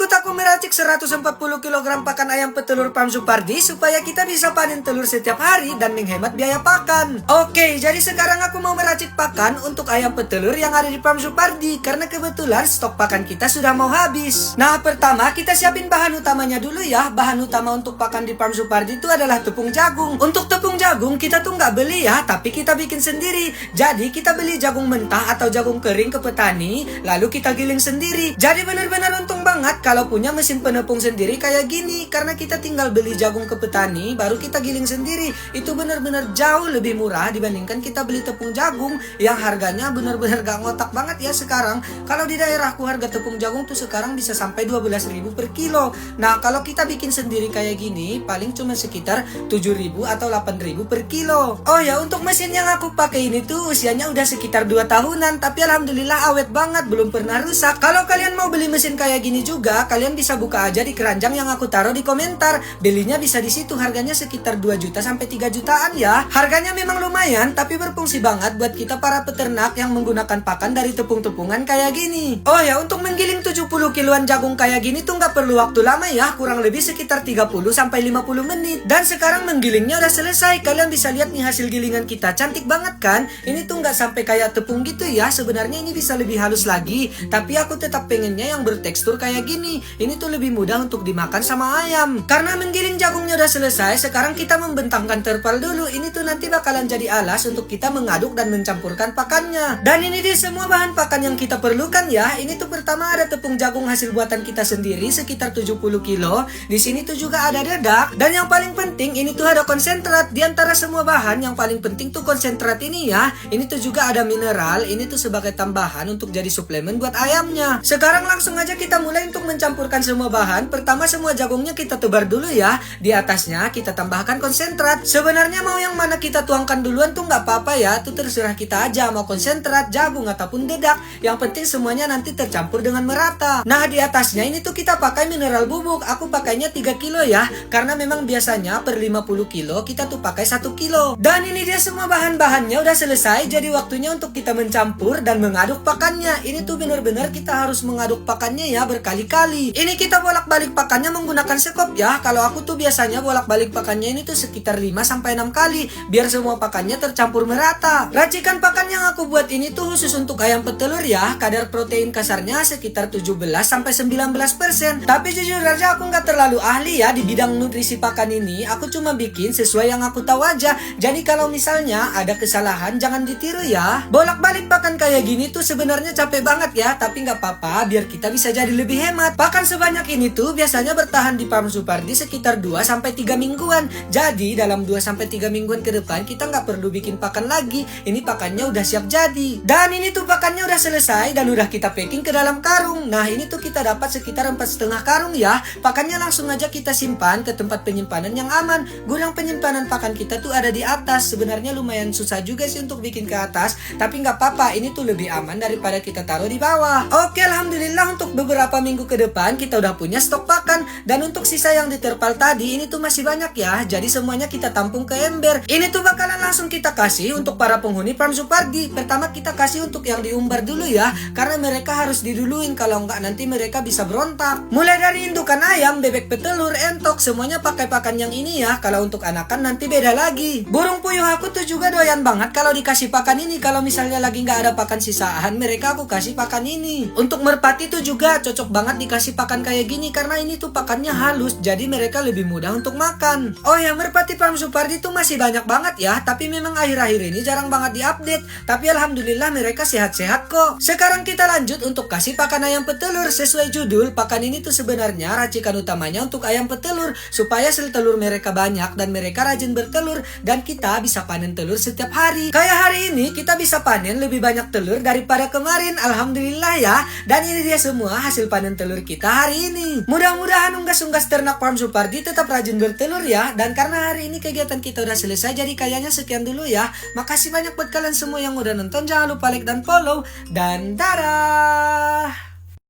ikut aku meracik 140 kg pakan ayam petelur Farm Supardi supaya kita bisa panen telur setiap hari dan menghemat biaya pakan. Oke, jadi sekarang aku mau meracik pakan untuk ayam petelur yang ada di Farm Supardi karena kebetulan stok pakan kita sudah mau habis. Nah, pertama kita siapin bahan utamanya dulu ya. Bahan utama untuk pakan di Farm Supardi itu adalah tepung jagung. Untuk tepung jagung kita tuh nggak beli ya, tapi kita bikin sendiri. Jadi kita beli jagung mentah atau jagung kering ke petani, lalu kita giling sendiri. Jadi benar-benar untung banget kalau punya mesin penepung sendiri kayak gini, karena kita tinggal beli jagung ke petani baru kita giling sendiri. Itu benar-benar jauh lebih murah dibandingkan kita beli tepung jagung yang harganya benar-benar gak ngotak banget ya sekarang. Kalau di daerahku harga tepung jagung tuh sekarang bisa sampai 12.000 per kilo. Nah, kalau kita bikin sendiri kayak gini paling cuma sekitar 7.000 atau 8.000 per kilo. Oh ya, untuk mesin yang aku pakai ini tuh usianya udah sekitar 2 tahunan, tapi alhamdulillah awet banget, belum pernah rusak. Kalau kalian mau beli mesin kayak gini juga, kalian bisa buka aja di keranjang yang aku taruh di komentar. Belinya bisa di situ, harganya sekitar 2 juta sampai 3 jutaan ya. Harganya memang lumayan, tapi berfungsi banget buat kita para peternak yang menggunakan pakan dari tepung-tepungan kayak gini. Oh ya, untuk menggiling 70 kiloan jagung kayak gini tuh nggak perlu waktu lama ya, kurang lebih sekitar 30 sampai 50 menit. Dan sekarang menggilingnya udah selesai. Kalian bisa lihat nih hasil gilingan kita, cantik banget kan? Ini tuh nggak sampai kayak tepung gitu ya. Sebenarnya ini bisa lebih halus lagi, tapi aku tetap pengennya yang bertekstur kayak gini. Ini tuh lebih mudah untuk dimakan sama ayam. Karena menggiling jagungnya udah selesai, sekarang kita membentangkan terpal dulu. Ini tuh nanti bakalan jadi alas untuk kita mengaduk dan mencampurkan pakannya. Dan ini dia semua bahan pakan yang kita perlukan ya. Ini tuh pertama ada tepung jagung hasil buatan kita sendiri sekitar 70 kilo. Di sini tuh juga ada dedak. Dan yang paling penting ini tuh ada konsentrat. Di antara semua bahan yang paling penting tuh konsentrat ini ya. Ini tuh juga ada mineral. Ini tuh sebagai tambahan untuk jadi suplemen buat ayamnya. Sekarang langsung aja kita mulai untuk mencampurkan semua bahan. Pertama semua jagungnya kita tebar dulu ya. Di atasnya kita tambahkan konsentrat. Sebenarnya mau yang mana kita tuangkan duluan tuh nggak apa-apa ya. Itu terserah kita aja mau konsentrat, jagung ataupun dedak. Yang penting semuanya nanti tercampur dengan merata. Nah, di atasnya ini tuh kita pakai mineral bubuk. Aku pakainya 3 kilo ya. Karena memang biasanya per 50 kilo kita tuh pakai 1 kilo. Dan ini dia semua bahan-bahannya udah selesai. Jadi waktunya untuk kita mencampur dan mengaduk pakannya. Ini tuh benar-benar kita harus mengaduk pakannya ya berkali-kali. Ini kita bolak-balik pakannya menggunakan sekop ya. Kalau aku tuh biasanya bolak-balik pakannya ini tuh sekitar 5 sampai 6 kali biar semua pakannya tercampur merata. Racikan pakan yang aku buat ini tuh khusus untuk ayam petelur ya. Kadar protein kasarnya sekitar 17 sampai 19%. Tapi jujur aja aku nggak terlalu ahli ya di bidang nutrisi pakan ini. Aku cuma bikin sesuai yang aku tahu aja. Jadi kalau misalnya ada kesalahan jangan ditiru ya. Bolak-balik pakan kayak gini tuh sebenarnya capek banget ya, tapi nggak apa-apa biar kita bisa jadi lebih hemat. Pakan sebanyak ini tuh biasanya bertahan di Farm Supardi sekitar 2 sampai 3 mingguan. Jadi dalam 2 sampai 3 mingguan ke depan kita nggak perlu bikin pakan lagi. Ini pakannya udah siap jadi. Dan ini tuh pakannya udah selesai dan udah kita packing ke dalam karung. Nah, ini tuh kita dapat sekitar 4,5 karung ya. Pakannya langsung aja kita simpan ke tempat penyimpanan yang aman. Gudang penyimpanan pakan kita tuh ada di atas. Sebenarnya lumayan susah juga sih untuk bikin ke atas, tapi nggak apa-apa, ini tuh lebih aman daripada kita taruh di bawah. Oke, alhamdulillah untuk beberapa minggu ke depan kita udah punya stok pakan. Dan untuk sisa yang di terpal tadi ini tuh masih banyak ya. Jadi semuanya kita tampung ke ember. Ini tuh bakalan langsung kita kasih untuk para penghuni Farm Supardi. Pertama kita kasih untuk yang diumbar dulu ya, karena mereka harus diduluin, kalau nggak nanti mereka bisa berontak. Mulai dari indukan ayam, bebek petelur, entok, semuanya pakai pakan yang ini ya. Kalau untuk anakan nanti beda lagi. Burung puyuh aku tuh juga doyan banget kalau dikasih pakan ini. Kalau misalnya lagi nggak ada pakan sisaan, mereka aku kasih pakan ini. Untuk merpati tuh juga cocok banget dikasih pakan kayak gini, karena ini tuh pakannya halus, jadi mereka lebih mudah untuk makan. Oh ya, merpati Farm Supardi tuh masih banyak banget ya, tapi memang akhir-akhir ini jarang banget diupdate. Tapi alhamdulillah mereka sehat-sehat kok. Sekarang kita lanjut untuk kasih pakan ayam petelur. Sesuai judul, pakan ini tuh sebenarnya racikan utamanya untuk ayam petelur, supaya sel telur mereka banyak dan mereka rajin bertelur, dan kita bisa panen telur setiap hari. Kayak hari ini kita bisa panen lebih banyak telur daripada kemarin, alhamdulillah ya. Dan ini dia semua hasil panen telur kita hari ini. Mudah-mudahan unggas-unggas ternak Farm Supardi tetap rajin bertelur ya. Dan karena hari ini kegiatan kita udah selesai, jadi kayaknya sekian dulu ya. Makasih banyak buat kalian semua yang udah nonton. Jangan lupa like dan follow, dan dadah.